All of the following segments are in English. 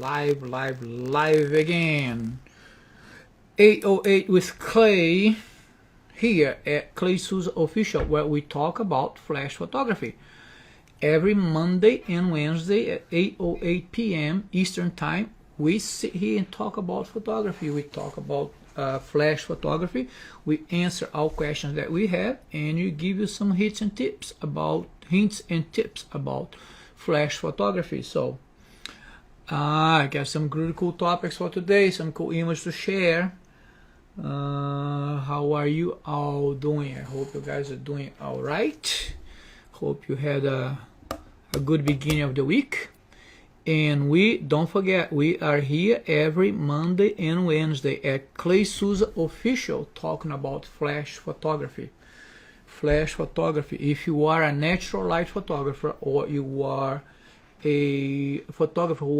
live again. 808 with Clay here at Clay Souza Official, where we talk about flash photography. Every Monday and Wednesday at 8:08 p.m. Eastern Time, we sit here and talk about photography. We talk about flash photography. We answer all questions that we have, and you give you some hints and tips about flash photography. So I got some really cool topics for today, some cool images to share. How are you all doing? I hope you guys are doing all right. Hope you had a good beginning of the week. And don't forget, we are here every Monday and Wednesday at Clay Souza Official talking about flash photography. Flash photography. If you are a natural light photographer, or you are a photographer who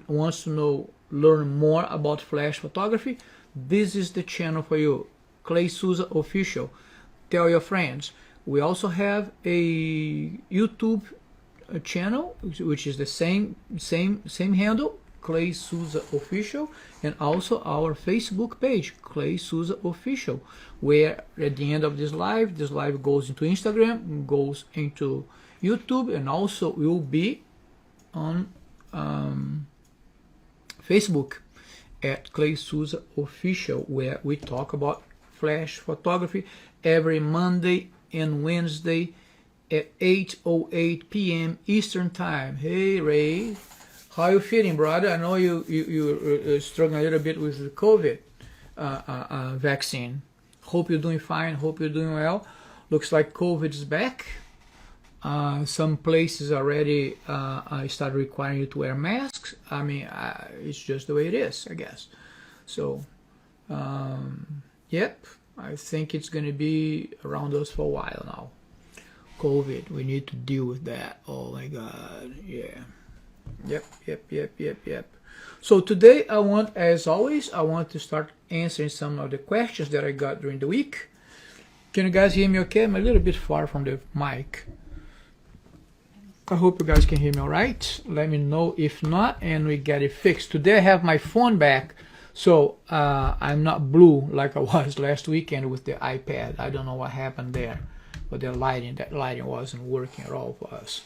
wants to learn more about flash photography, this is the channel for you. Clay Souza Official. Tell your friends. We also have a YouTube channel, which is the same handle, Clay Souza Official, and also our Facebook page, Clay Souza Official, where at the end of this live goes into Instagram, goes into YouTube, and also will be on Facebook at Clay Souza Official, where we talk about flash photography every Monday and Wednesday at 8:08 p.m. Eastern Time. Hey Ray, how you feeling, brother? I know you're struggling a little bit with the COVID vaccine. Hope you're doing fine. Hope you're doing well. Looks like COVID is back. Some places already start requiring you to wear masks. I mean, it's just the way it is, I guess. So, yep, I think it's going to be around us for a while now. COVID, we need to deal with that. Oh my God, yeah. Yep. So today as always, I want to start answering some of the questions that I got during the week. Can you guys hear me okay? I'm a little bit far from the mic. I hope you guys can hear me all right. Let me know if not, and we get it fixed. Today I have my phone back, so I'm not blue like I was last weekend with the iPad. I don't know what happened there, but that lighting wasn't working at all for us.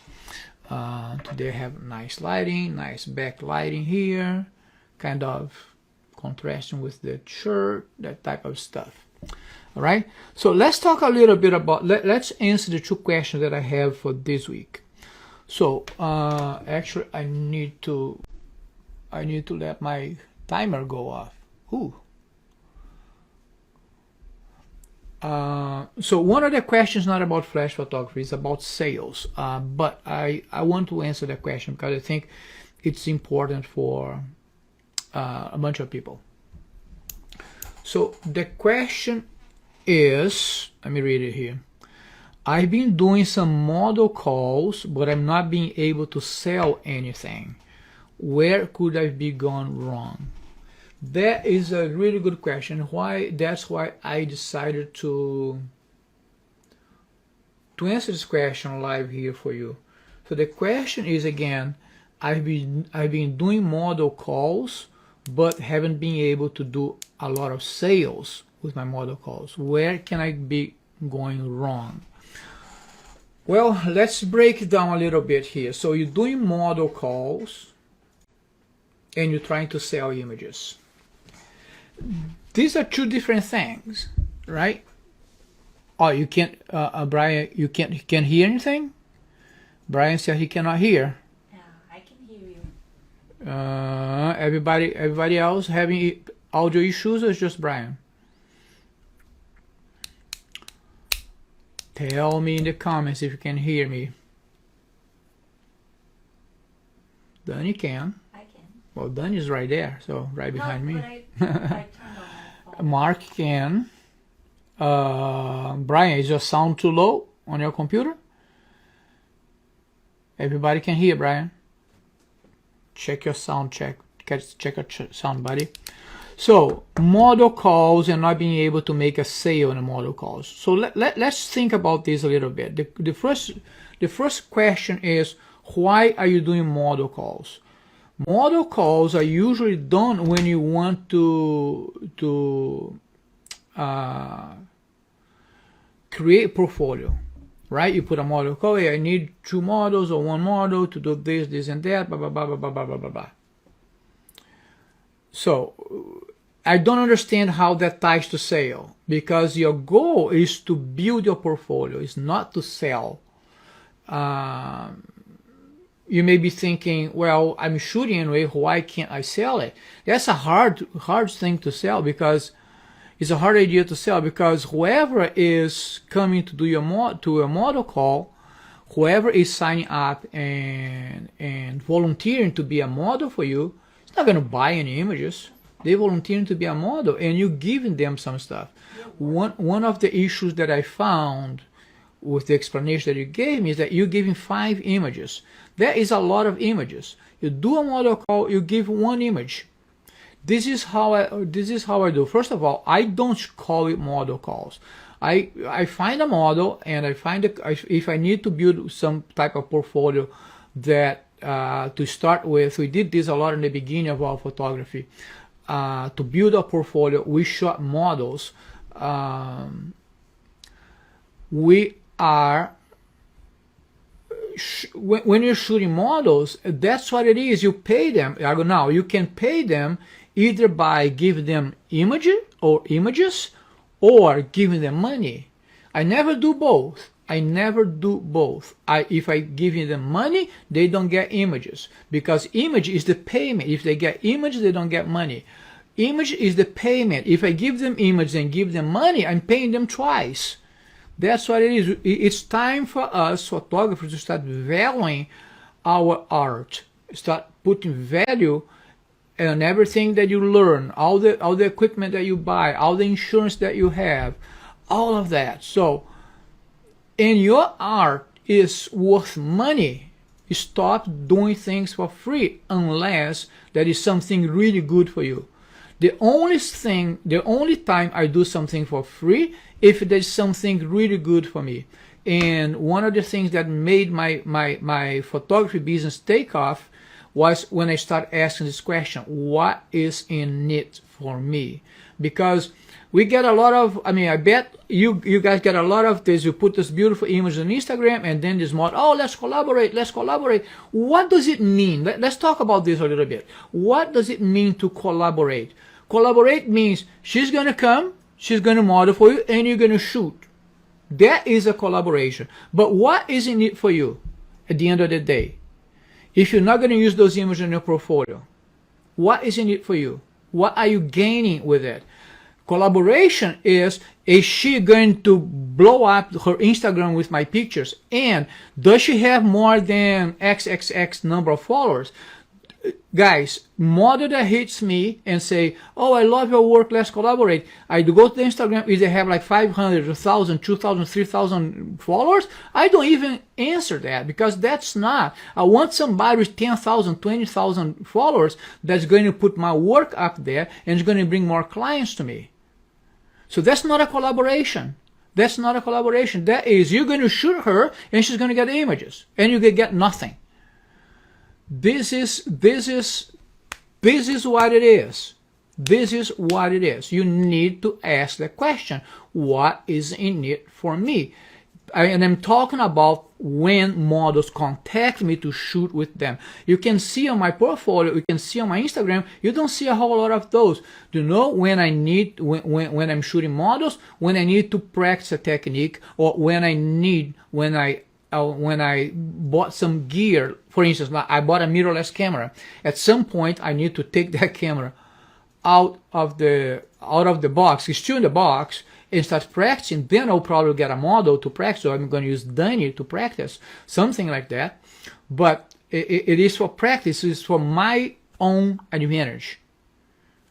Today I have nice lighting, nice backlighting here, kind of contrasting with the shirt, that type of stuff. All right, so let's talk a little bit about, let's answer the two questions that I have for this week. So actually I need to let my timer go off. Ooh. So one of the questions not about flash photography, it's about sales, but I want to answer that question because I think it's important for a bunch of people. So the question is, let me read it here. I've been doing some model calls, but I'm not being able to sell anything. Where could I be gone wrong? That is a really good question. That's why I decided to answer this question live here for you. So the question is, again, I've been doing model calls, but haven't been able to do a lot of sales with my model calls. Where can I be going wrong? Well, let's break it down a little bit here. So you're doing model calls and you're trying to sell images. These are two different things, right? Oh, you can't, Brian, you can't hear anything? Brian said he cannot hear. Yeah, I can hear you. Everybody else having audio issues, or just Brian? Tell me in the comments if you can hear me. Danny can. I can. Well, Danny's right there, so right behind me. But I turned on my phone. Mark can. Brian, is your sound too low on your computer? Everybody can hear, Brian. Check your sound, check your sound, buddy. So model calls and not being able to make a sale on the model calls. So let's think about this a little bit. The first question is, why are you doing model calls? Model calls are usually done when you want to create a portfolio, right? You put a model call, hey, I need 2 models or 1 model to do this, this, and that, blah, blah, blah, blah, blah, blah, blah, blah, blah. So I don't understand how that ties to sale, because your goal is to build your portfolio, it's not to sell. You may be thinking, well, I'm shooting anyway, why can't I sell it? That's a hard thing to sell, because it's a hard idea to sell, because whoever is coming to do your model call, whoever is signing up and volunteering to be a model for you, it's not going to buy any images. They volunteering to be a model, and you're giving them some stuff. One of the issues that I found with the explanation that you gave me is that you're giving 5 images. That is a lot of images. You do a model call, you give 1 image. This is how I do. First of all, I don't call it model calls. I find a model, and I find if I need to build some type of portfolio that to start with. We did this a lot in the beginning of our photography. To build a portfolio, we shot models. We are when you're shooting models, that's what it is. You pay them. Now you can pay them either by giving them images or giving them money. I never do both. If I give them money, they don't get images, because image is the payment. If they get image, they don't get money. Image is the payment. If I give them image and give them money, I'm paying them twice. That's what it is. It's time for us photographers to start valuing our art, start putting value on everything that you learn, all the equipment that you buy, all the insurance that you have, all of that. So, and your art is worth money. Stop doing things for free unless that is something really good for you. The only time I do something for free if there's something really good for me. And one of the things that made my photography business take off was when I started asking this question: what is in it for me? Because we get a lot of, I bet you guys get a lot of this. You put this beautiful image on Instagram, and then this mod, oh, let's collaborate. What does it mean? Let's talk about this a little bit. What does it mean to collaborate? Collaborate means she's going to come, she's going to model for you, and you're going to shoot. That is a collaboration. But what is in it for you at the end of the day? If you're not going to use those images in your portfolio, what is in it for you? What are you gaining with it? Collaboration is she going to blow up her Instagram with my pictures? And does she have more than XXX number of followers? Guys, model that hits me and say, oh, I love your work, let's collaborate. I go to the Instagram, if they have like 500, 1,000, 2,000, 3,000 followers, I don't even answer that, because that's not. I want somebody with 10,000, 20,000 followers that's going to put my work up there and is going to bring more clients to me. So that's not a collaboration. That is, you're going to shoot her and she's going to get images and you can get nothing. This is what it is. You need to ask the question: what is in it for me? And I'm talking about when models contact me to shoot with them. You can see on my portfolio, you can see on my Instagram, you don't see a whole lot of those. You know, when I'm shooting models, when I need to practice a technique, or when I bought some gear. For instance, I bought a mirrorless camera. At some point, I need to take that camera out of the box. It's still in the box, and start practicing. Then I'll probably get a model to practice. So I'm going to use Danny to practice, something like that. But it is for practice. It's for my own advantage,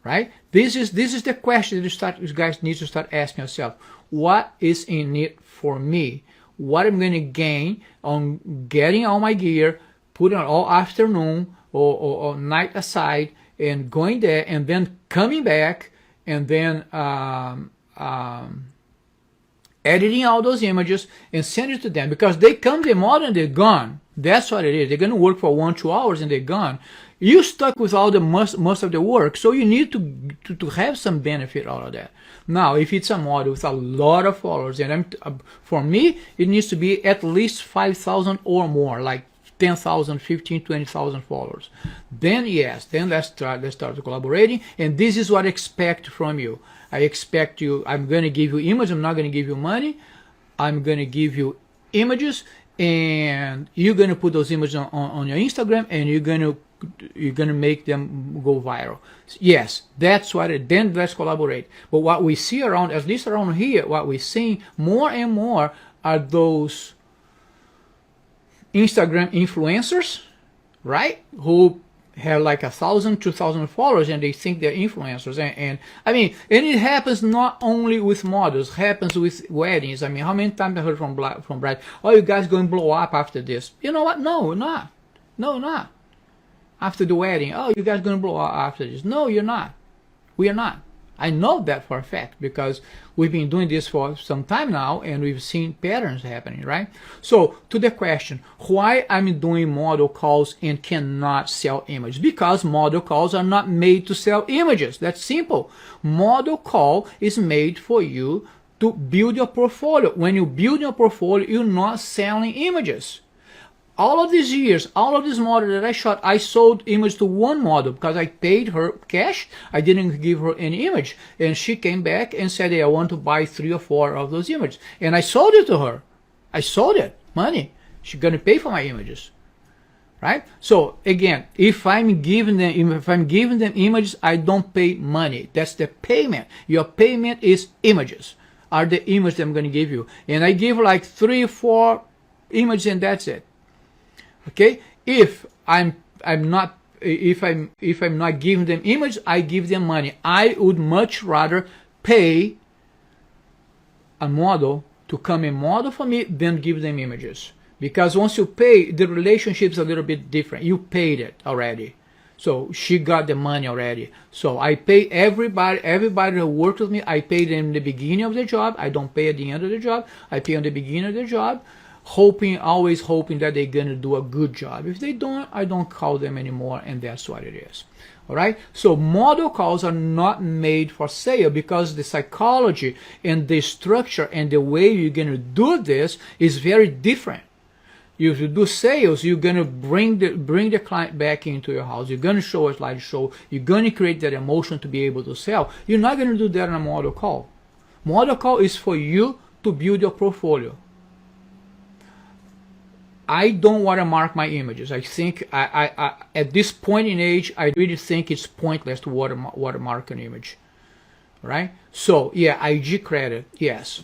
right? This is the question that you guys need to start asking yourself: what is in it for me? What I'm going to gain on getting all my gear, putting it all afternoon or night aside, and going there, and then coming back, and then editing all those images and send it to them, because they come the model and they're gone. That's what it is. They're going to work for 1-2 hours and they're gone. You stuck with all the most of the work, so you need to have some benefit out of that. Now, if it's a model with a lot of followers, and for me, it needs to be at least 5,000 or more, like 10,000, 15, 20,000 followers. Then yes, then let's start collaborating. And this is what I expect from you. I expect you. I'm going to give you images. I'm not going to give you money. I'm going to give you images, and you're going to put those images on your Instagram, and you're going to make them go viral. Yes, that's what it. Then let's collaborate. But what we see around, at least around here, what we're seeing more and more are those Instagram influencers, right? Who have like 1,000, 2,000 followers, and they think they're influencers. And I mean, and it happens not only with models, it happens with weddings. I mean, how many times I heard from bride, oh, you guys going to blow up after this? You know what? No, we're not. No, not. After the wedding, oh, you guys going to blow up after this? No, you're not. We are not. I know that for a fact, because we've been doing this for some time now, and we've seen patterns happening, right? So to the question, why I'm doing model calls and cannot sell images? Because model calls are not made to sell images. That's simple. Model call is made for you to build your portfolio. When you build your portfolio, you're not selling images. All of these years, all of this model that I shot, I sold image to one model because I paid her cash. I didn't give her any image. And she came back and said, hey, I want to buy 3 or 4 of those images. And I sold it to her. I sold it. Money. She's going to pay for my images. Right? So again, if I'm giving them images, I don't pay money. That's the payment. Your payment is images. Are the images I'm going to give you. And I give like 3 or 4 images, and that's it. Okay, if I'm not giving them image, I give them money. I would much rather pay a model to come and model for me than give them images, because once you pay, the relationship's a little bit different. You paid it already, so she got the money already. So I pay everybody who worked with me. I pay them in the beginning of the job. I don't pay at the end of the job. I pay on the beginning of the job. Always hoping that they're going to do a good job. If they don't, I don't call them anymore, and that's what it is. All right? So model calls are not made for sale, because the psychology and the structure and the way you're going to do this is very different. If you do sales, you're going to bring the client back into your house. You're going to show a slideshow. You're going to create that emotion to be able to sell. You're not going to do that in a model call. Model call is for you to build your portfolio. I don't watermark my images. I think I at this point in age, I really think it's pointless to watermark an image, right? So yeah, IG credit, yes.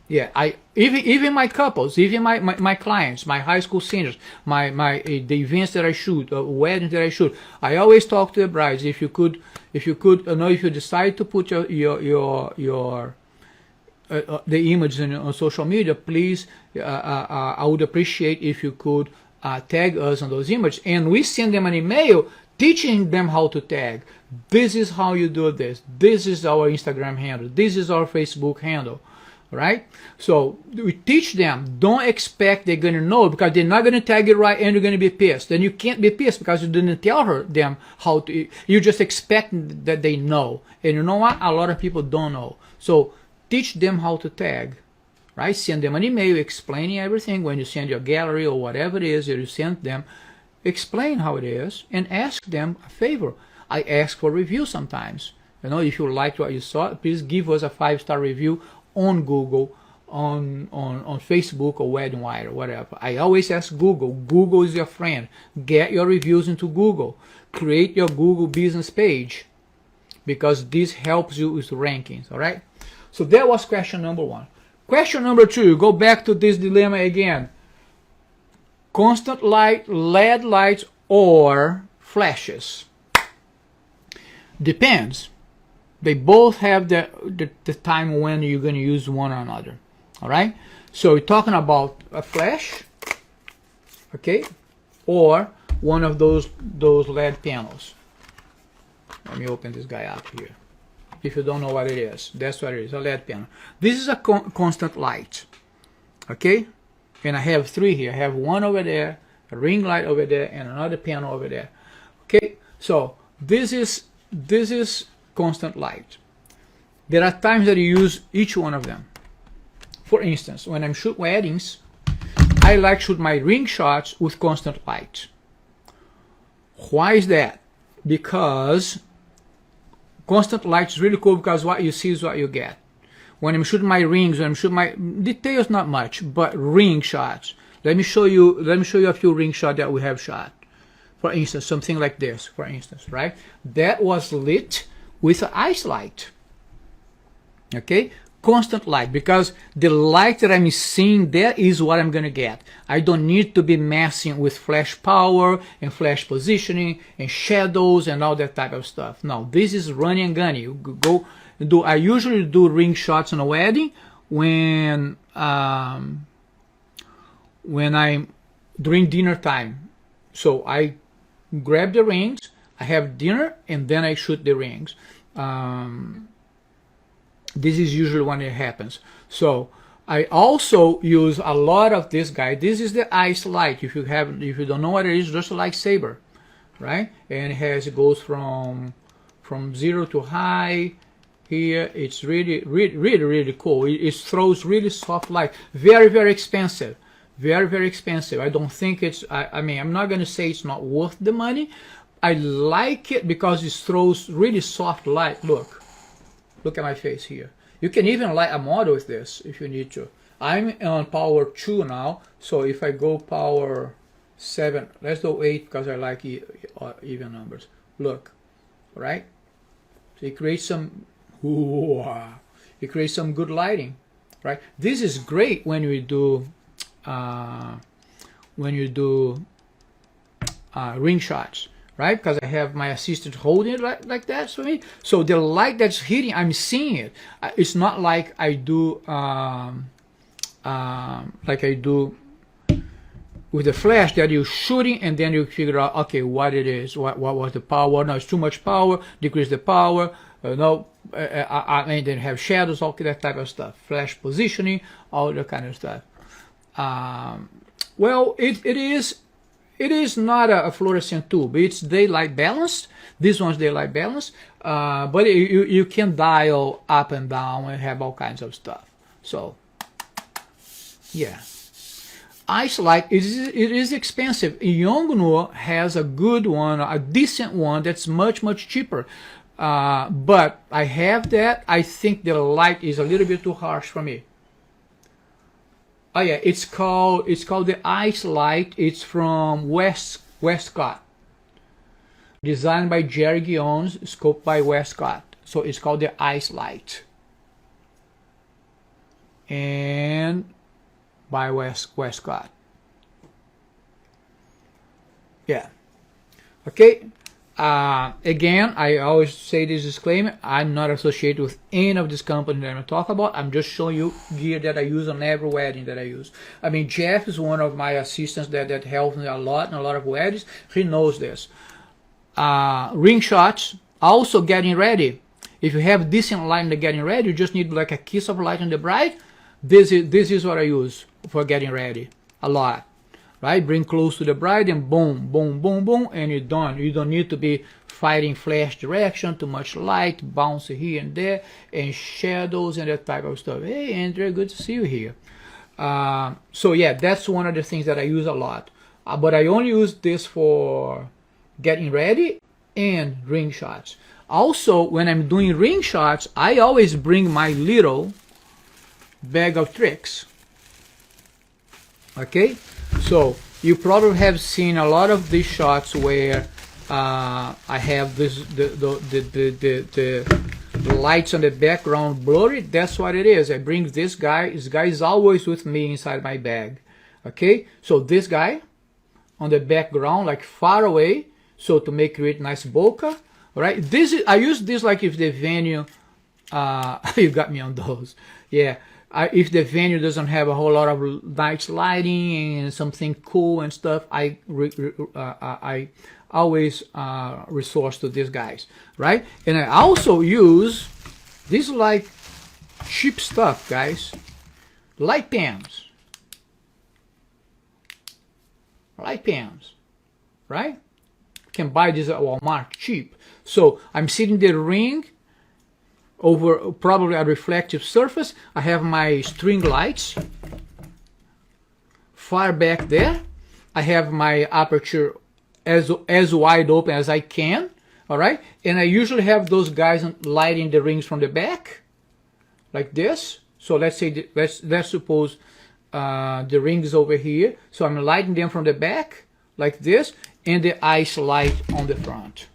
Yeah, even my couples, even my clients, my high school seniors, the events that I shoot, weddings that I shoot, I always talk to the brides. If you decide to put your the images on social media, please, I would appreciate if you could tag us on those images, and we send them an email teaching them how to tag. This is how you do this. This is our Instagram handle. This is our Facebook handle. Right? So we teach them. Don't expect they're going to know, because they're not going to tag it right, and you're going to be pissed. Then you can't be pissed because you didn't tell them how to. You just expect that they know, and you know what? A lot of people don't know. So teach them how to tag, right? Send them an email explaining everything. When you send your gallery or whatever it is that you send them, explain how it is and ask them a favor. I ask for review sometimes. You know, if you liked what you saw, please give us a 5-star review on Google, on Facebook or WeddingWire or whatever. I always ask Google. Google is your friend. Get your reviews into Google. Create your Google business page, because this helps you with rankings, all right? So that was question number 1. Question number 2, go back to this dilemma again. Constant light, LED lights, or flashes? Depends. They both have the time when you're going to use one or another. All right? So we're talking about a flash, okay, or one of those LED panels. Let me open this guy up here. If you don't know what it is, that's what it is, a LED panel. This is a constant light, okay? And I have 3 here. I have one over there, a ring light over there, and another panel over there. Okay, so this is constant light. There are times that you use each one of them. For instance, when I'm shooting weddings, I like to shoot my ring shots with constant light. Why is that? Because constant light is really cool, because what you see is what you get. When I'm shooting my rings, when I'm shooting my details, not much, but ring shots. Let me show you a few ring shots that we have shot. For instance, something like this, for instance, right? That was lit with an ice light. Okay? Constant light, because the light that I'm seeing there is what I'm gonna get. I don't need to be messing with flash power and flash positioning and shadows and all that type of stuff. No, this is running and gunning. You go do. I usually do ring shots on a wedding when I'm during dinner time. So I grab the rings, I have dinner, and then I shoot the rings. This is usually when it happens. So I also use a lot of this guy. This is the ice light. If you don't know what it is, just a lightsaber, right? And it goes from 0 to high. Here it's really cool. It throws really soft light. Very expensive. Very expensive. I don't think it's. I mean, I'm not gonna say it's not worth the money. I like it because it throws really soft light. Look at my face here. You can even light a model with this if you need to. I'm on power 2 now, so if I go power 7, let's go 8 because I like even numbers. Look, right? So it creates some. It creates some good lighting, right? This is great when you do ring shots. Right, because I have my assistant holding it like that for me. So the light that's hitting, I'm seeing it. It's not like I do with the flash that you're shooting and then you figure out, okay, what it is, what was the power. No, it's too much power. Decrease the power. I mean, then have shadows, all that type of stuff. Flash positioning, all that kind of stuff. Well, it is not a fluorescent tube. It's daylight balanced. This one's daylight balanced, but you can dial up and down and have all kinds of stuff. So, yeah, ice light it is expensive. Yongnuo has a good one, a decent one that's much cheaper. But I have that. I think the light is a little bit too harsh for me. Oh yeah, it's called the Ice Light. It's from Westcott. Designed by Jerry Guillons, scoped by Westcott. So it's called the Ice Light. And by Westcott. Yeah. Okay. Again, I always say this disclaimer, I'm not associated with any of this company that I'm talking about. I'm just showing you gear that I use on every wedding that I use. I mean, Jeff is one of my assistants that helps me a lot in a lot of weddings. He knows this. Ring shots, also getting ready. If you have decent light in the getting ready, you just need like a kiss of light on the bride. This is what I use for getting ready a lot. Right? Bring close to the bride and boom, and you're done. You don't need to be fighting flash direction, too much light, bounce here and there, and shadows and that type of stuff. Hey, Andrea, good to see you here. So yeah, that's one of the things that I use a lot. But I only use this for getting ready and ring shots. Also, when I'm doing ring shots, I always bring my little bag of tricks. Okay? So you probably have seen a lot of these shots where I have the lights on the background blurry. That's what it is. I bring this guy. This guy is always with me inside my bag. Okay, so this guy on the background, like far away, so to create nice bokeh. All right, I use this like if the venue. You got me on those. Yeah. If the venue doesn't have a whole lot of nice lighting and something cool and stuff, I always resource to these guys, right? And I also use This is like cheap stuff, guys. Light pans. Light pans, right? You can buy this at Walmart cheap. So I'm setting the ring over probably a reflective surface. I have my string lights far back there. I have my aperture as wide open as I can, all right? And I usually have those guys lighting the rings from the back, like this. So let's say, let's suppose the ring is over here. So I'm lighting them from the back, like this, and the ice light on the front.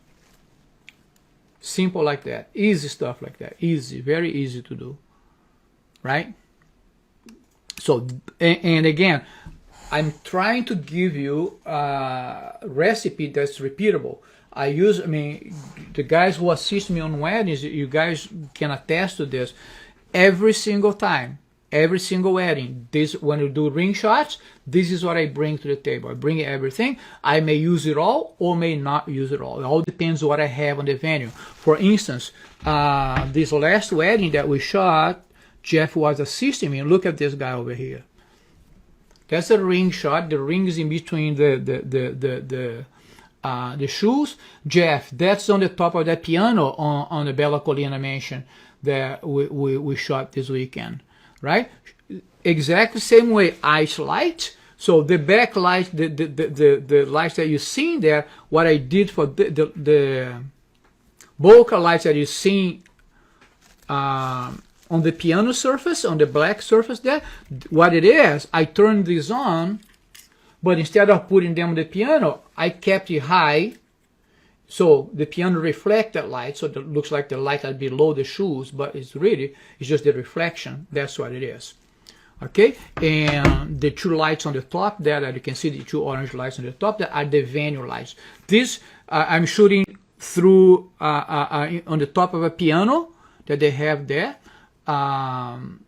Simple like that. Easy stuff like that. Easy, very easy to do, right? So, and again, I'm trying to give you a recipe that's repeatable. I mean, the guys who assist me on weddings, you guys can attest to this. Every single time, every single wedding, when you do ring shots, this is what I bring to the table. I bring everything. I may use it all or may not use it all. It all depends on what I have on the venue. For instance, this last wedding that we shot, Jeff was assisting me. Look at this guy over here. That's a ring shot. The ring is in between the shoes. Jeff, that's on the top of that piano on the Bella Colina mansion that we shot this weekend, right? Exactly same way, ice light. So the back light, the lights that you see there, what I did for the bokeh lights that you see on the piano surface, on the black surface there, what it is, I turned this on, but instead of putting them on the piano, I kept it high, so the piano reflects that light, so it looks like the light are below the shoes, but it's just the reflection. That's what it is. Okay, and the two lights on the top there that you can see, the two orange lights on the top, that are the venue lights. This I'm shooting through on the top of a piano that they have there. And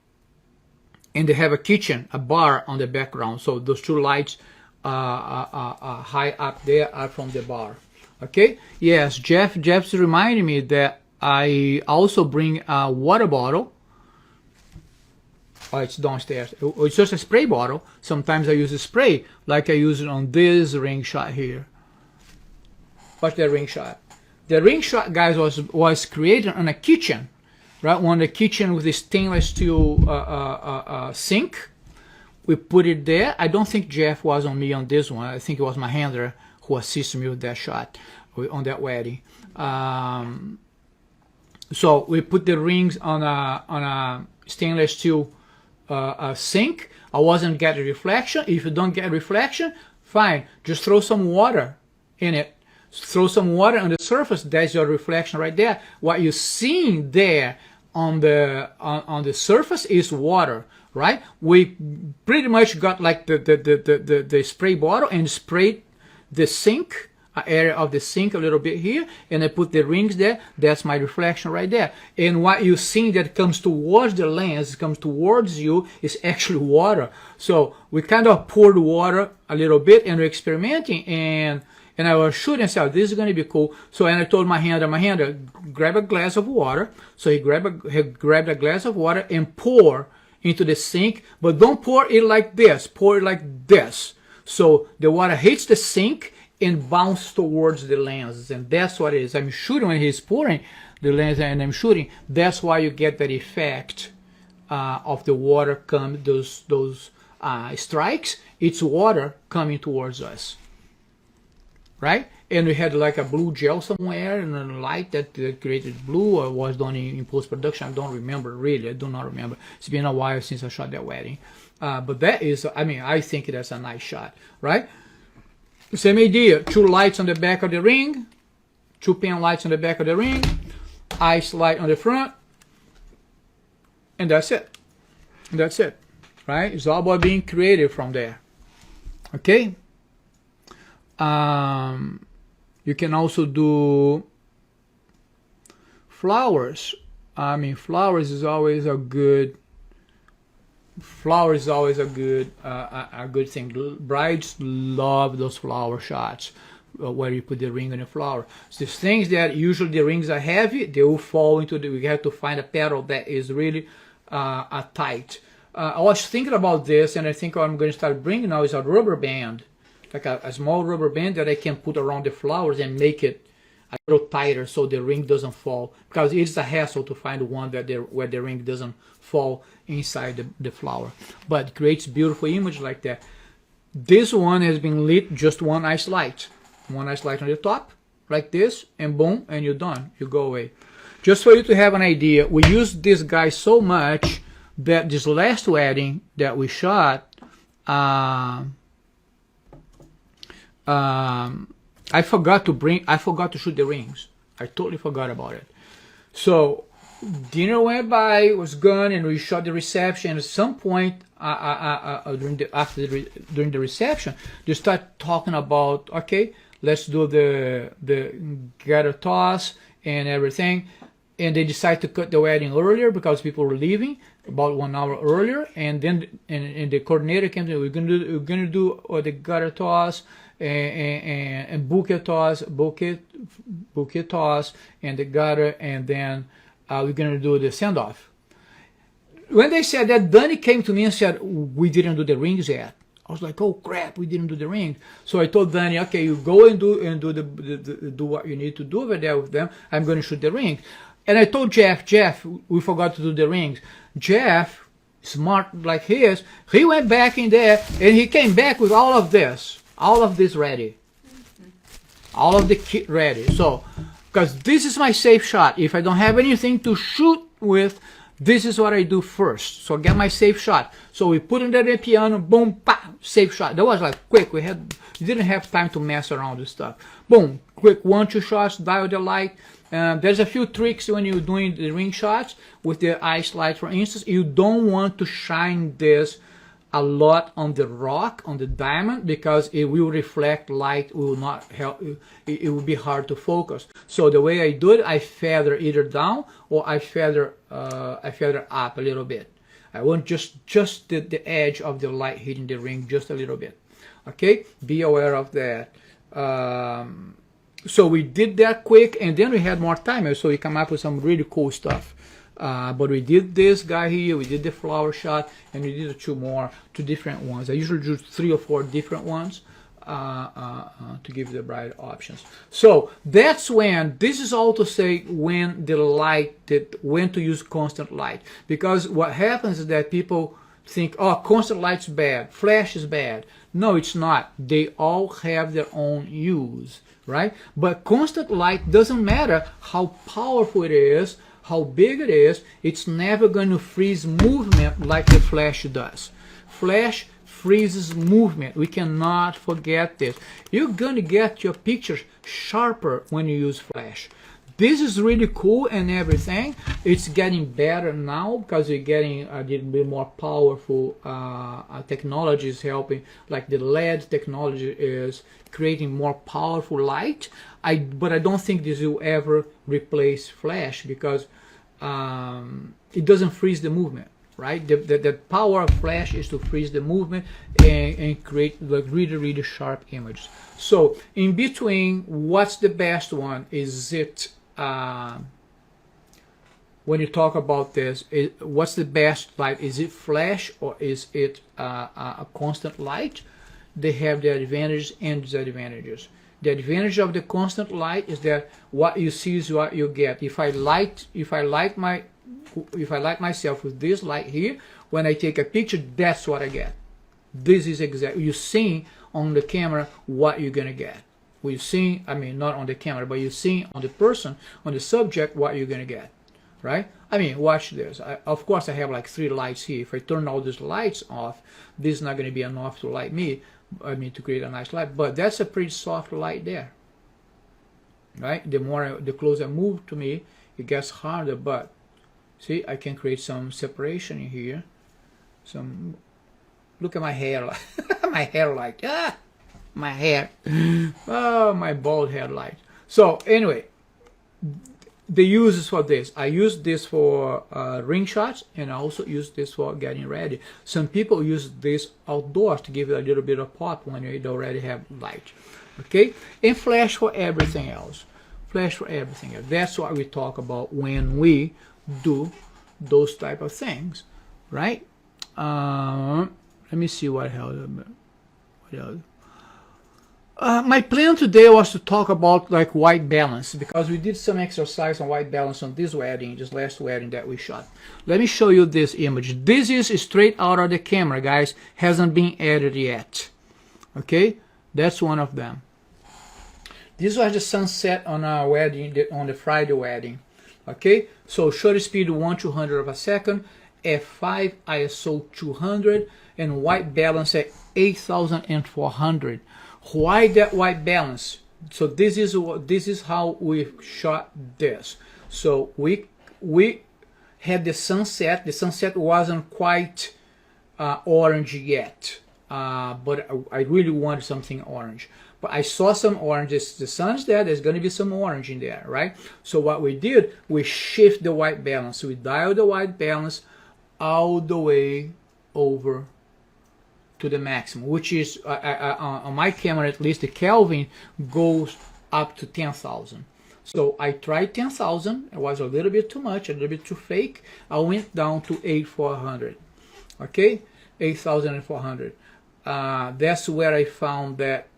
they have a kitchen, a bar on the background. So those two lights high up there are from the bar. Okay. Yes, Jeff's reminding me that I also bring a water bottle. Oh, it's downstairs. It's just a spray bottle. Sometimes I use a spray, like I use it on this ring shot here. What's the ring shot? The ring shot, guys, was created in a kitchen. Right, on the kitchen with the stainless steel sink. We put it there. I don't think Jeff was on me on this one. I think it was my handler who assisted me with that shot on that wedding. So we put the rings on a stainless steel sink. I wasn't getting reflection. If you don't get reflection, fine. Just throw some water in it. Throw some water on the surface. That's your reflection right there. What you're seeing there on the surface is water, right? We pretty much got like the spray bottle and sprayed the sink, area of the sink a little bit here, and I put the rings there. That's my reflection right there. And what you see that comes towards the lens, comes towards you, is actually water. So we kind of poured water a little bit and we're experimenting, and I was shooting and said, oh, this is going to be cool. So, and I told my handler, grab a glass of water. So he grabbed a glass of water and pour into the sink, but don't pour it like this. Pour it like this. So the water hits the sink and bounces towards the lens. And that's what it is. I'm shooting when he's pouring the lens and I'm shooting. That's why you get that effect of the water coming, those strikes. It's water coming towards us. Right? And we had like a blue gel somewhere and a light that created blue, or was done in post-production. I don't remember, really. I do not remember. It's been a while since I shot that wedding. But that is, I mean, I think that's a nice shot, right? Same idea. Two lights on the back of the ring. Two pen lights on the back of the ring. Ice light on the front. And that's it. That's it, right? It's all about being creative from there. Okay? You can also do flowers. I mean, flowers is always a good thing. Brides love those flower shots. where you put the ring on the flower. So these things that usually the rings are heavy, they will fall into the, we have to find a petal that is really tight. I was thinking about this, and I think what I'm going to start bringing now is a rubber band, like a small rubber band that I can put around the flowers and make it a little tighter so the ring doesn't fall, because it's a hassle to find one that where the ring doesn't fall inside the flower, but it creates beautiful image like that. This one has been lit just one nice light on the top like this, and boom, and you're done, you go away. Just for you to have an idea, we used this guy so much that this last wedding that we shot, I forgot to shoot the rings. I totally forgot about it. So dinner went by, was gone, and we shot the reception. At some point during the reception, they start talking about, okay, let's do the gather toss and everything. And they decided to cut the wedding earlier because people were leaving about 1 hour earlier. And then and the coordinator came to, we're gonna do the gather toss and bouquet toss and the gather, and then we're gonna do the send off. When they said that, Danny came to me and said, we didn't do the rings yet. I was like, oh crap, we didn't do the rings. So I told Danny, okay, you go and do what you need to do over there with them. I'm going to shoot the rings. And I told Jeff, we forgot to do the rings. Jeff, smart like his, he went back in there and he came back with all of this ready, all of the kit ready. So, because this is my safe shot. If I don't have anything to shoot with, this is what I do first. So get my safe shot. So we put it in the piano, boom, pa, safe shot. That was like quick. We didn't have time to mess around with stuff. Boom, quick 1-2 shots, dial the light. There's a few tricks when you're doing the ring shots with the ice light, for instance. You don't want to shine this a lot on the rock, on the diamond, because it will reflect light. It will not help. It will be hard to focus. So the way I do it, I feather either down or I feather up a little bit. I want just the edge of the light hitting the ring just a little bit. Okay, be aware of that. So we did that quick, and then we had more time, so we come up with some really cool stuff. But we did this guy here, we did the flower shot, and we did two different ones. I usually do 3 or 4 different ones to give the bride options. So that's when, this is all to say when the light, when to use constant light. Because what happens is that people think, oh, constant light's bad, flash is bad. No, it's not. They all have their own use, right? But constant light doesn't matter how powerful it is, how big it is, it's never going to freeze movement like the flash does. Flash freezes movement. We cannot forget this. You're going to get your pictures sharper when you use flash. This is really cool and everything. It's getting better now because you're getting a little bit more powerful technology is helping. Like the LED technology is creating more powerful light. But I don't think this will ever replace flash because it doesn't freeze the movement, right? The power of flash is to freeze the movement and create like really sharp images. So in between, what's the best one? Is it when you talk about this, what's the best light? Is it flash or is it a constant light? They have the advantages and disadvantages. The advantage of the constant light is that what you see is what you get. If I light myself with this light here, when I take a picture, that's what I get. This is exactly, you see on the camera what you're gonna get. We've seen, I mean, not on the camera, but you see on the person, on the subject, what you're gonna get, right? I mean, watch this. Of course, I have like 3 lights here. If I turn all these lights off, this is not gonna be enough to light me. I mean, to create a nice light, but that's a pretty soft light there, right? The closer I move to me, it gets harder, but see, I can create some separation in here. Look at my hair, my hair light, my hair, oh, my bald head light. So anyway, the uses for this. I use this for ring shots, and I also use this for getting ready. Some people use this outdoors to give it a little bit of pop when you already have light. Okay, and flash for everything else. Flash for everything else. That's what we talk about when we do those type of things, right? Let me see what else. My plan today was to talk about like white balance, because we did some exercise on white balance on this wedding, this last wedding that we shot. Let me show you this image. This is straight out of the camera, guys. Hasn't been edited yet. Okay, that's one of them. This was the sunset on our wedding, on the Friday wedding. Okay, so shutter speed 1/200 of a second, f5, ISO 200, and white balance at 8400. Why that white balance? So this is how we shot this. So we had the sunset. The sunset wasn't quite orange yet, but I really wanted something orange. But I saw some oranges. The sun's there. There's going to be some orange in there, right? So what we did, we shift the white balance. We dialed the white balance all the way over to the maximum, which is on my camera, at least the Kelvin goes up to 10,000. So I tried 10,000. It was a little bit too much, a little bit too fake. I went down to 8,400. Okay, 8,400. That's where I found that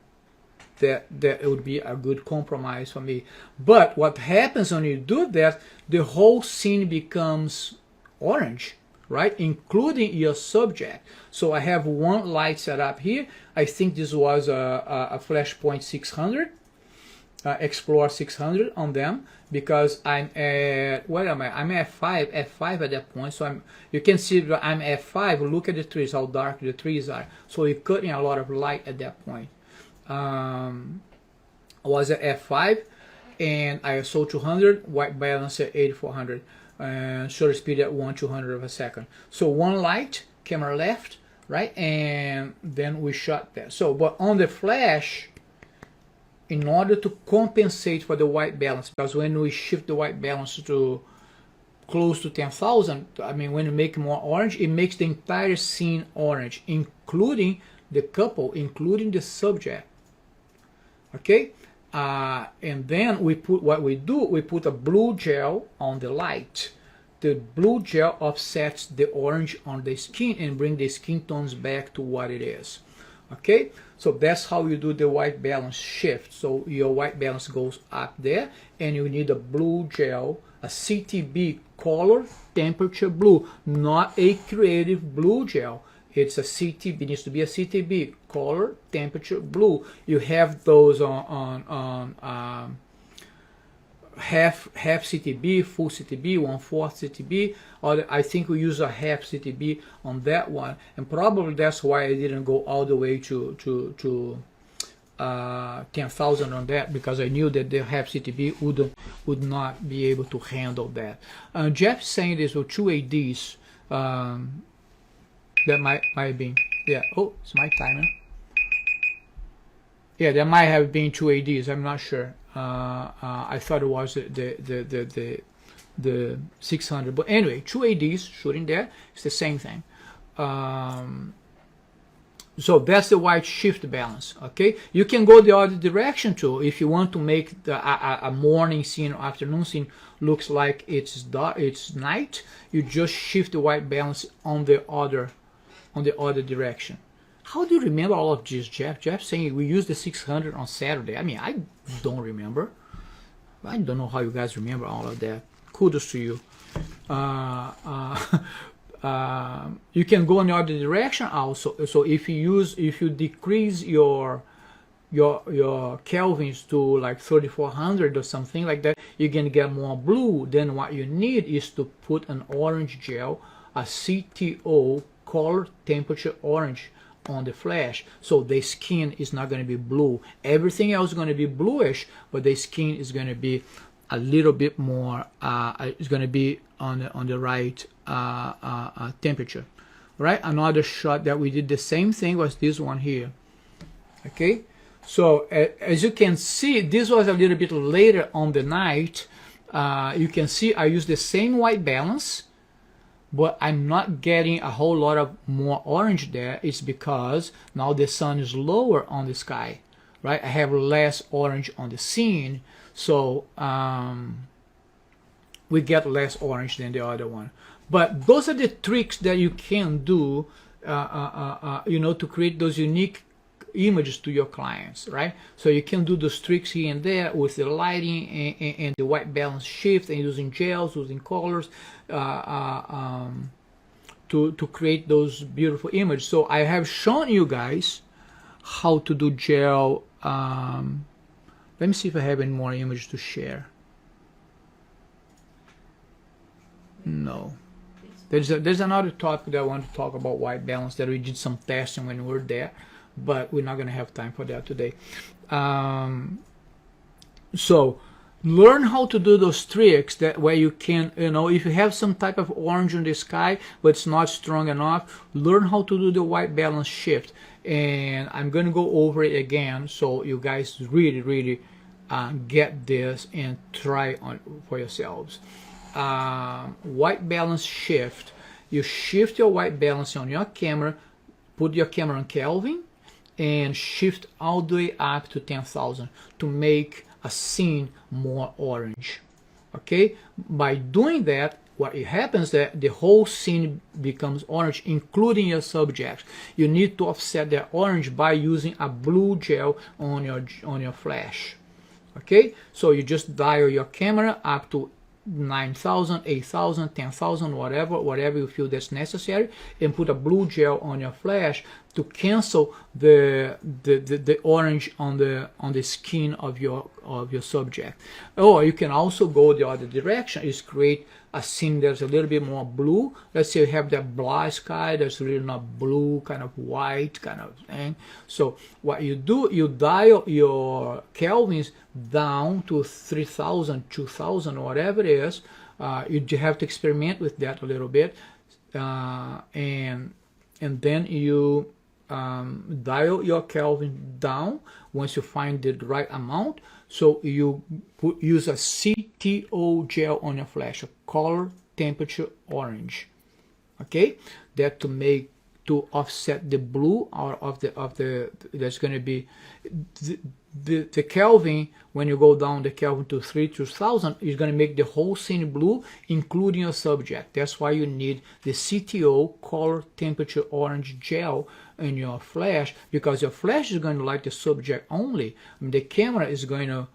it would be a good compromise for me. But what happens when you do that, the whole scene becomes orange, right, including your subject. So I have one light set up here. I think this was a Flashpoint 600, Explore 600 on them, because I'm at, where am I? I'm at f5 at that point. So you can see that I'm at f5. Look at the trees, how dark the trees are. So you're cutting a lot of light at that point. I was at f5, and ISO 200, white balance at 8400, and shutter speed at 1/200 of a second. So one light, camera left, right, and then we shot that. So, but on the flash, in order to compensate for the white balance, because when we shift the white balance to close to 10,000, I mean, when you make more orange, it makes the entire scene orange, including the couple, including the subject. Okay, and then we put, what we do, we put a blue gel on the light. The blue gel offsets the orange on the skin and bring the skin tones back to what it is. Okay, so that's how you do the white balance shift. So your white balance goes up there, and you need a blue gel, a CTB, color temperature blue, not a creative blue gel. It's a CTB, it needs to be a CTB, color temperature blue. You have those on half CTB, full CTB, 1/4 CTB, or I think we use a half CTB on that one, and probably that's why I didn't go all the way to 10,000 on that, because I knew that the half CTB would not be able to handle that. Jeff saying this with 2 ADs. That might have been, yeah. Oh, it's my timer. Yeah, there might have been 2 ADs. I'm not sure. I thought it was the 600, but anyway, 2 ADs shooting there. It's the same thing. So that's the white shift balance. Okay, you can go the other direction too if you want to make a morning scene or afternoon scene looks like it's dark, it's night. You just shift the white balance on the other direction. How do you remember all of this, Jeff? Jeff saying we used the 600 on Saturday. I mean, I don't remember. I don't know how you guys remember all of that. Kudos to you. You can go in the other direction also. So if you decrease your kelvins to like 3400 or something like that, you're gonna get more blue. Then what you need is to put an orange gel, a CTO, color temperature orange, on the flash, so the skin is not going to be blue. Everything else is going to be bluish, but the skin is going to be a little bit more. It's going to be on the right temperature. Right. Another shot that we did the same thing was this one here. Okay. So as you can see, this was a little bit later on the night. You can see I use the same white balance, but I'm not getting a whole lot of more orange there. It's because now the sun is lower on the sky, right? I have less orange on the scene, so we get less orange than the other one. But those are the tricks that you can do, you know, to create those unique images to your clients, right? So you can do those tricks here and there with the lighting and the white balance shift, and using gels, using colors to create those beautiful images. So I have shown you guys how to do gel. Let me see if I have any more images to share. No. There's another topic that I want to talk about, white balance, that we did some testing when we were there, but we're not going to have time for that today. So learn how to do those tricks that where you can, you know, if you have some type of orange in the sky but it's not strong enough, learn how to do the white balance shift. And I'm going to go over it again so you guys really get this and try on for yourselves. White balance shift. You shift your white balance on your camera, put your camera on Kelvin, and shift all the way up to 10,000 to make a scene more orange. Okay, by doing that, what happens is that the whole scene becomes orange, including your subject. You need to offset that orange by using a blue gel on your flash. Okay, so you just dial your camera up to 9,000, 8,000, 10,000, whatever you feel that's necessary, and put a blue gel on your flash to cancel the orange on the skin of your subject. Or you can also go the other direction, is create a scene that's a little bit more blue. Let's say you have that black sky that's really not blue, kind of white kind of thing. So what you do, you dial your Kelvins down to 3,000, 2,000, whatever it is. You have to experiment with that a little bit, and then you dial your Kelvin down once you find the right amount. So you use a CTO gel on your flash, a color temperature orange. Okay, that to offset the blue out of the that's going to be the Kelvin. When you go down the Kelvin to 3,000, is going to make the whole scene blue, including your subject. That's why you need the CTO color temperature orange gel in your flash, because your flash is going to light the subject only. I mean, the camera is going to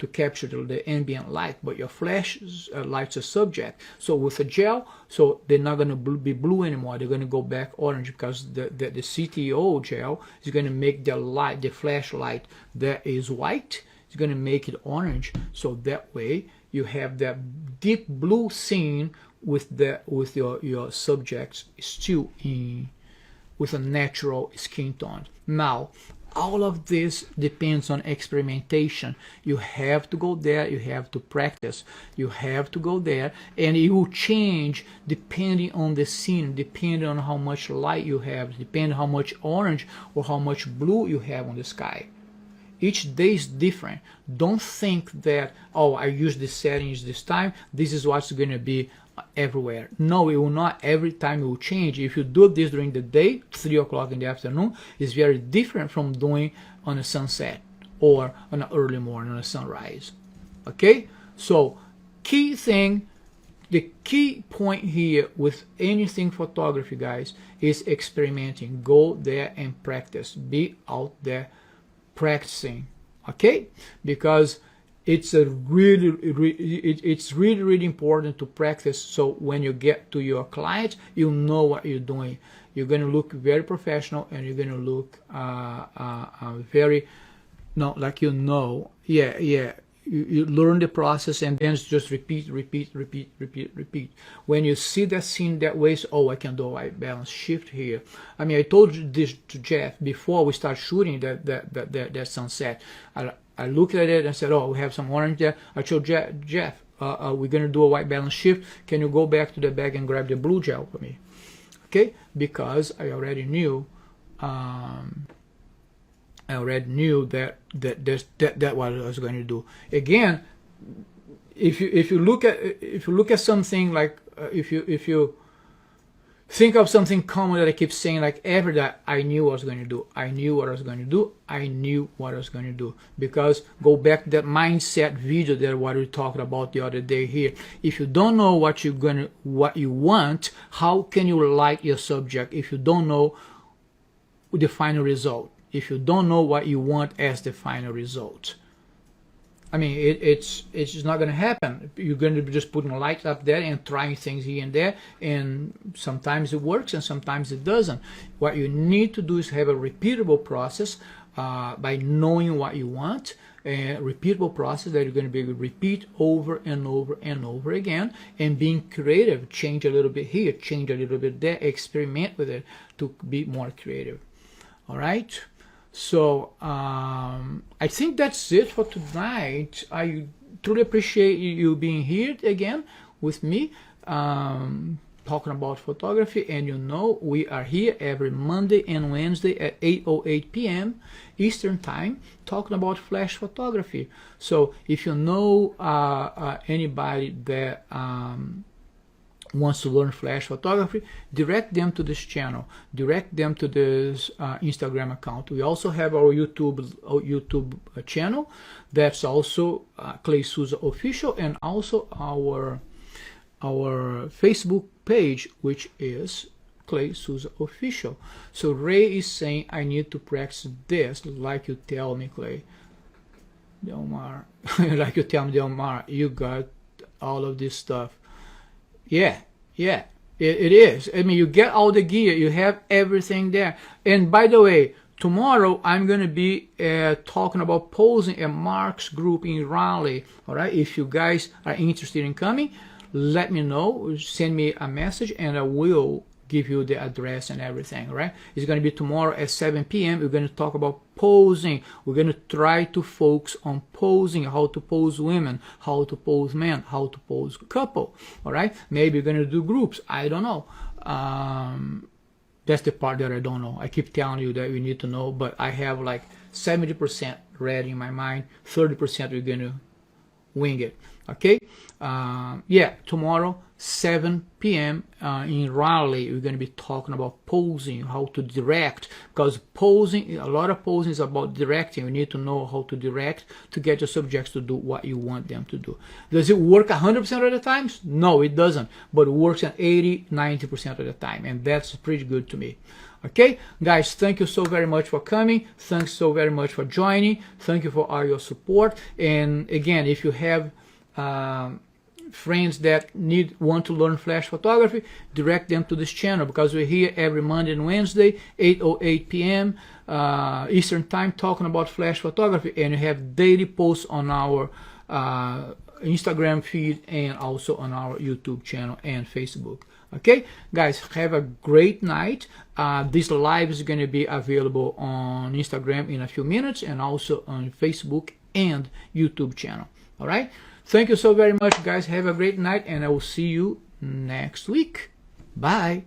capture the ambient light, but your flash lights the subject. So with a gel, so they're not going to be blue anymore. They're going to go back orange, because the CTO gel is going to make the flash light that is white, it's going to make it orange. So that way you have that deep blue scene with your subjects still in with a natural skin tone. Now, all of this depends on experimentation. You have to go there, you have to practice, you have to go there, and it will change depending on the scene, depending on how much light you have, depending on how much orange or how much blue you have on the sky. Each day is different. Don't think that, oh, I used these settings this time, this is what's going to be everywhere. No, it will not. Every time it will change. If you do this during the day, 3 o'clock in the afternoon, it's very different from doing on a sunset or on an early morning, on a sunrise. Okay, so key thing, the key point here with anything photography, guys, is experimenting. Go there and practice. Be out there practicing. Okay, because it's really important to practice, so when you get to your clients, you know what you're doing. You're going to look very professional, and you're going to look very, no, like you learn the process, and then it's just repeat. When you see that scene that way, so, oh, I can do a white balance shift here. I mean, I told you this to Jeff before we start shooting that sunset. I looked at it and said, oh, we have some orange there. I told Jeff, we're going to do a white balance shift. Can you go back to the bag and grab the blue gel for me? Okay, because I already knew that what I was going to do. Again, if you look at something like if you think of something common that I keep saying, like every day, I knew what I was going to do. I knew what I was going to do. I knew what I was going to do. Because go back to that mindset video that what we talked about the other day here. If you don't know what you want, how can you like your subject if you don't know the final result? If you don't know what you want as the final result? I mean, it's just not going to happen. You're going to be just putting lights up there and trying things here and there, and sometimes it works and sometimes it doesn't. What you need to do is have a repeatable process by knowing what you want, a repeatable process that you're going to be able to repeat over and over and over again, and being creative. Change a little bit here, change a little bit there, experiment with it to be more creative. All right? So I think that's it for tonight. I truly appreciate you being here again with me, talking about photography. And you know, we are here every Monday and Wednesday at 8:08 p.m. Eastern Time, talking about flash photography. So if you know anybody that wants to learn flash photography, direct them to this channel, direct them to this Instagram account. We also have our YouTube channel, that's also Clay Souza Official, and also our Facebook page, which is Clay Souza Official. So Ray is saying, I need to practice this, like you tell me, Clay. Delmar, like you tell me, Delmar, you got all of this stuff. Yeah, it is. I mean, you get all the gear, you have everything there. And by the way, tomorrow I'm going to be talking about posing at Mark's group in Raleigh. All right, if you guys are interested in coming, let me know, send me a message, and I will give you the address and everything. All right, it's going to be tomorrow at 7 p.m. We're going to talk about posing. We're going to try to focus on posing, how to pose women, how to pose men, how to pose couple. All right, maybe we're going to do groups. I don't know. That's the part that I don't know. I keep telling you that you need to know, but I have like 70% ready in my mind. 30% we're going to wing it. Okay, yeah, tomorrow 7 p.m. In Raleigh, we're going to be talking about posing, how to direct, because posing, a lot of posing is about directing. You need to know how to direct to get your subjects to do what you want them to do. Does it work 100% of the times? No, it doesn't, but it works at 80-90% of the time, and that's pretty good to me. Okay, guys, thank you so very much for coming. Thanks so very much for joining. Thank you for all your support. And again, if you have friends that want to learn flash photography, direct them to this channel, because we're here every Monday and Wednesday, 8:08 p.m. Eastern Time, talking about flash photography, and you have daily posts on our Instagram feed and also on our YouTube channel and Facebook. Okay, guys, have a great night. This live is going to be available on Instagram in a few minutes, and also on Facebook and YouTube channel. All right, thank you so very much, guys. Have a great night, and I will see you next week. Bye.